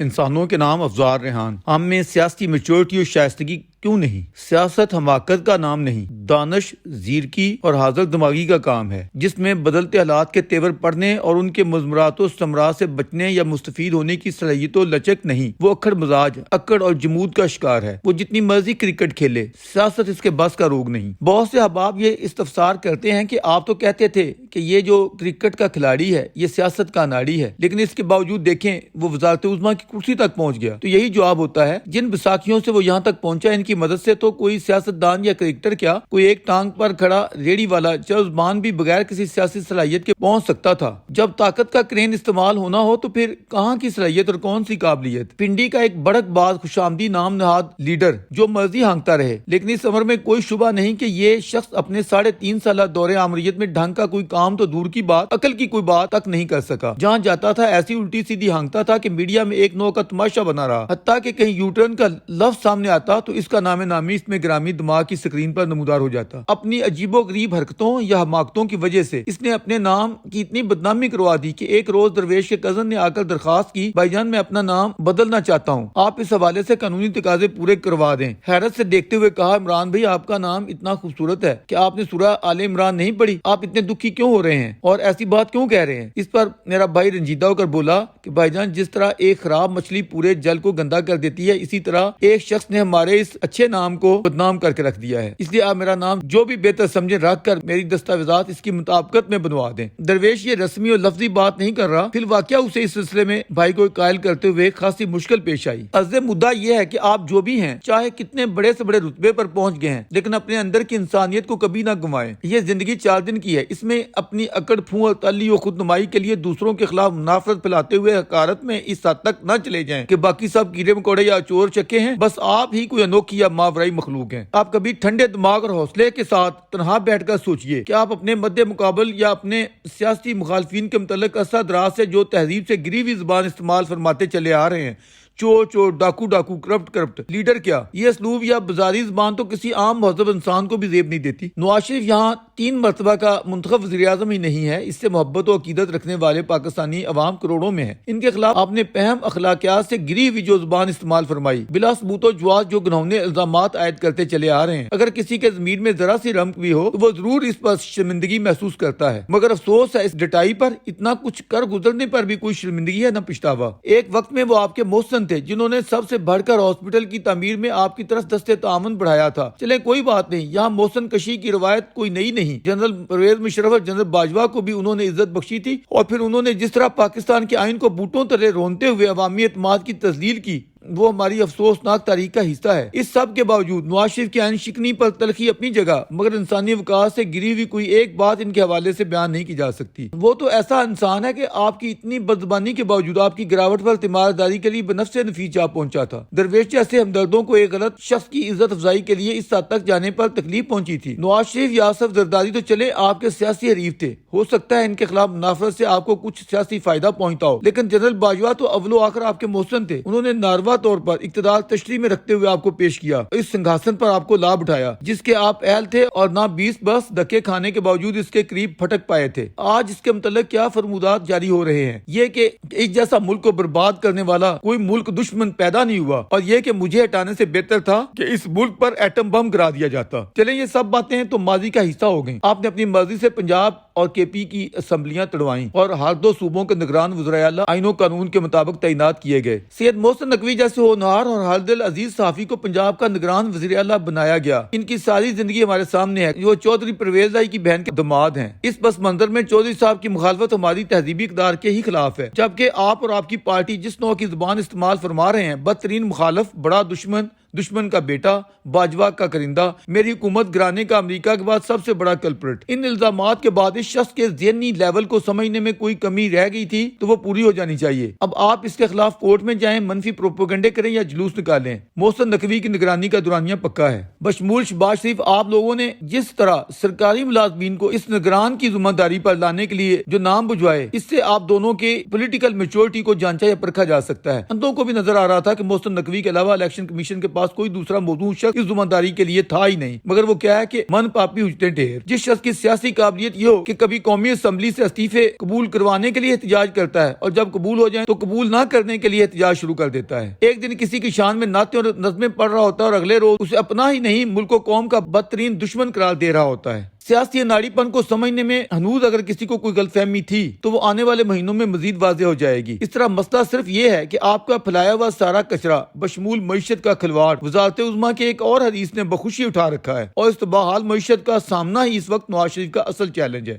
انسانوں کے نام افزار ریحان۔ ہم میں سیاسی میچورٹی اور شائستگی کیوں نہیں؟ سیاست حماقت کا نام نہیں، دانش، زیرکی اور حاضر دماغی کا کام ہے، جس میں بدلتے حالات کے تیور پڑھنے اور ان کے مضمرات و استمرار سے بچنے یا مستفید ہونے کی صلاحیت و لچک نہیں۔ وہ اکڑ مزاج، اکڑ اور جمود کا شکار ہے۔ وہ جتنی مرضی کرکٹ کھیلے، سیاست اس کے بس کا روگ نہیں۔ بہت سے احباب یہ استفسار کرتے ہیں کہ آپ تو کہتے تھے کہ یہ جو کرکٹ کا کھلاڑی ہے یہ سیاست کا اناڑی ہے، لیکن اس کے باوجود دیکھیں وہ وزارت عظمیٰ کی کرسی تک پہنچ گیا۔ تو یہی جواب ہوتا ہے، جن بساکھیوں سے وہ یہاں تک پہنچا ان کی مدد سے تو کوئی سیاستدان یا کرکٹر کیا، کوئی ایک ٹانگ پر کھڑا ریڑی والا زبان بھی بغیر کسی سیاسی صلاحیت کے پہنچ سکتا تھا۔ جب طاقت کا کرین استعمال ہونا ہو تو پھر کہاں کی صلاحیت اور کون سی قابلیت؟ پنڈی کا ایک بڑک باز خوش آمدید نام نہاد لیڈر جو مرضی ہانکتا رہے، لیکن اس عمر میں کوئی شبہ نہیں کہ یہ شخص اپنے 3.5 سالہ دور آمریت میں ڈھنگ کا کوئی کام تو دور کی بات، عقل کی کوئی بات تک نہیں کر سکا۔ جہاں جاتا تھا ایسی الٹی سیدھی ہانکتا تھا کہ میڈیا میں ایک نوع کا تماشا بنا رہا، حتیٰ کہ کہیں یو ٹرن کا لفظ سامنے آتا تو اس کا نام نامی اس میں گرامی دماغ کی سکرین پر نمودار ہو جاتا۔ اپنی عجیب و غریب حرکتوں یا حماقتوں کی وجہ سے اس نے اپنے نام کی اتنی بدنامی کروا دی کہ ایک روز درویش کے کزن نے آ کر درخواست کی، بھائی جان میں اپنا نام بدلنا چاہتا ہوں، آپ اس حوالے سے قانونی تقاضے پورے کروا دیں۔ حیرت سے دیکھتے ہوئے کہا، عمران بھائی آپ کا نام اتنا خوبصورت ہے کہ آپ نے سورہ آل عمران نہیں پڑھی، آپ اتنے دکھی کیوں ہو رہے ہیں اور ایسی بات کیوں کہہ رہے ہیں؟ اس پر میرا بھائی رنجیدہ ہو کر بولا کہ بھائی جان جس طرح ایک خراب مچھلی پورے جل کو گندا کر دیتی ہے، اسی طرح ایک شخص نے ہمارے اس اچھے نام کو بدنام کر کے رکھ دیا ہے، اس لیے آپ میرا نام جو بھی بہتر سمجھیں رکھ کر میری دستاویزات اس کی مطابقت میں بنوا دیں۔ درویش یہ رسمی اور لفظی بات نہیں کر رہا، پھر واقعہ اسے اس سلسلے میں بھائی کو قائل کرتے ہوئے خاصی مشکل پیش آئی۔ عرض مدعا یہ ہے کہ آپ جو بھی ہیں، چاہے کتنے بڑے سے بڑے رتبے پر پہنچ گئے ہیں، لیکن اپنے اندر کی انسانیت کو کبھی نہ گنوائیں۔ یہ زندگی 4 دن کی ہے، اس میں اپنی اکڑ پھوں اور تلی و خود نمائی کے لیے دوسروں کے خلاف منافرت پھیلاتے ہوئے حقارت میں اس حد تک نہ چلے جائیں کہ باقی سب کیڑے مکوڑے یا چور چکے ہیں، بس آپ ہی کوئی انوکھی یا ماورائی مخلوق ہیں۔ آپ کبھی ٹھنڈے دماغ اور حوصلے کے ساتھ تنہا بیٹھ کر سوچئے کہ آپ اپنے مد مقابل یا اپنے سیاسی مخالفین کے متعلق عرصہ دراز سے جو تہذیب سے گری ہوئی زبان استعمال فرماتے چلے آ رہے ہیں، چور چور، ڈاکو ڈاکو، کرپٹ کرپٹ، لیڈر کیا، یہ اسلوب یا بازاری زبان تو کسی عام مہذب انسان کو بھی زیب نہیں دیتی۔ نواز شریف یہاں 3 مرتبہ کا منتخب وزیر اعظم ہی نہیں ہے، اس سے محبت و عقیدت رکھنے والے پاکستانی عوام کروڑوں میں ہیں۔ ان کے خلاف آپ نے پہم اخلاقیات سے گری ہوئی جو زبان استعمال فرمائی، بلا ثبوت و جواز جو گنہونے الزامات عائد کرتے چلے آ رہے ہیں، اگر کسی کے ضمیر میں ذرا سی رمق بھی ہو تو وہ ضرور اس پر شرمندگی محسوس کرتا ہے، مگر افسوس ہے اس ڈٹائی پر، اتنا کچھ کر گزرنے پر بھی کوئی شرمندگی ہے نہ پچھتاوا۔ ایک وقت میں وہ آپ کے محسن تھے جنہوں نے سب سے بڑھ کر ہاسپٹل کی تعمیر میں آپ کی طرف دستے تعاون بڑھایا تھا۔ چلیں کوئی بات نہیں، یہاں محسن کشی کی روایت کوئی نئی نہیں، جنرل پرویز مشرف اور جنرل باجوہ کو بھی انہوں نے عزت بخشی تھی، اور پھر انہوں نے جس طرح پاکستان کے آئین کو بوٹوں تلے رونتے ہوئے عوامی اعتماد کی تذلیل کی، وہ ہماری افسوسناک تاریخ کا حصہ ہے۔ اس سب کے باوجود نواز شریف کی آئین شکنی پر تلخی اپنی جگہ، مگر انسانی وقار سے گری ہوئی کوئی ایک بات ان کے حوالے سے بیان نہیں کی جا سکتی۔ وہ تو ایسا انسان ہے کہ آپ کی اتنی بدزبانی کے باوجود آپ کی گراوٹ پر تیمارداری کے لیے بنفس نفیس جا پہنچا تھا۔ درویش جیسے ہمدردوں کو ایک غلط شخص کی عزت افزائی کے لیے اس حد تک جانے پر تکلیف پہنچی تھی۔ نواز شریف یا آصف زرداری تو چلے آپ کے سیاسی حریف تھے، ہو سکتا ہے ان کے خلاف منافرت سے آپ کو کچھ سیاسی فائدہ پہنچتا ہو، لیکن جنرل باجوہ تو اول و آخر آپ کے محسن تھے۔ انہوں نے ناروا طور پر اقتدار تشریح میں رکھتے ہوئے آپ کو پیش کیا، اس سنگھاسن پر آپ کو لابھ اٹھایا جس کے آپ اہل تھے، اور نہ 20 بس دھکے کھانے کے باوجود اس کے قریب پھٹک پائے تھے۔ آج اس کے متعلق کیا فرمودات جاری ہو رہے ہیں؟ یہ کہ ایک جیسا ملک کو برباد کرنے والا کوئی ملک دشمن پیدا نہیں ہوا، اور یہ کہ مجھے ہٹانے سے بہتر تھا کہ اس ملک پر ایٹم بم گرا دیا جاتا۔ چلیں یہ سب باتیں تو ماضی کا حصہ ہو گئیں۔ آپ نے اپنی مرضی سے پنجاب اور کے پی کی اسمبلیاں تڑوائیں اور ہر 2 صوبوں کے نگران وزرائے اعلیٰ آئین و قانون کے مطابق تعینات کیے گئے۔ سید محسن نقوی جیسے ہونہار اور حال دل عزیز صحافی کو پنجاب کا نگران وزیر اعلیٰ بنایا گیا۔ ان کی ساری زندگی ہمارے سامنے ہے، وہ چودھری پرویز رائی کی بہن کے داماد ہیں۔ اس پس منظر میں چودھری صاحب کی مخالفت ہماری تہذیبی اقدار کے ہی خلاف ہے، جبکہ آپ اور آپ کی پارٹی جس نوع کی زبان استعمال فرما رہے ہیں، بدترین مخالف، بڑا دشمن، دشمن کا بیٹا، باجوہ کا کرندہ، میری حکومت گرانے کا امریکہ کے بعد سب سے بڑا کلپرٹ۔ ان الزامات کے بعد اس شخص کے ذہنی لیول کو سمجھنے میں کوئی کمی رہ گئی تھی تو وہ پوری ہو جانی چاہیے۔ اب آپ اس کے خلاف کورٹ میں جائیں، منفی پروپیگنڈے کریں یا جلوس نکالیں، محسن نقوی کی نگرانی کا دورانیہ پکا ہے۔ بشمول شہباز شریف، آپ لوگوں نے جس طرح سرکاری ملازمین کو اس نگران کی ذمہ داری پر لانے کے لیے جو نام بجوائے، اس سے آپ دونوں کے پولیٹیکل میچورٹی کو جانچا یا پرکھا جا سکتا ہے۔ اندوں کو بھی نظر آ رہا تھا کہ محسن نقوی کے علاوہ الیکشن کمیشن کے پاس کوئی دوسرا موضوع شخص اس ذمہ کے لیے تھا ہی نہیں، مگر وہ کیا ہے کہ من پاپی اجتے ڈھیر۔ جس شخص کی سیاسی قابلیت یہ ہو کہ کبھی قومی اسمبلی سے استعفے قبول کروانے کے لیے احتجاج کرتا ہے اور جب قبول ہو جائیں تو قبول نہ کرنے کے لیے احتجاج شروع کر دیتا ہے۔ ایک دن کسی کی شان میں نعتیں اور نظمیں پڑھ رہا ہوتا ہے اور اگلے روز اسے اپنا ہی نہیں ملک و قوم کا بدترین دشمن قرار دے رہا ہوتا ہے۔ سیاسی اناڑی پن کو سمجھنے میں ہنوز اگر کسی کو کوئی غلط فہمی تھی تو وہ آنے والے مہینوں میں مزید واضح ہو جائے گی۔ اس طرح مسئلہ صرف یہ ہے کہ آپ کا پھیلایا ہوا سارا کچرا بشمول معیشت کا کھلواڑ وزارت عظمیٰ کے ایک اور حدیث نے بخوشی اٹھا رکھا ہے، اور اس تباہ حال معیشت کا سامنا ہی اس وقت نواز شریف کا اصل چیلنج ہے۔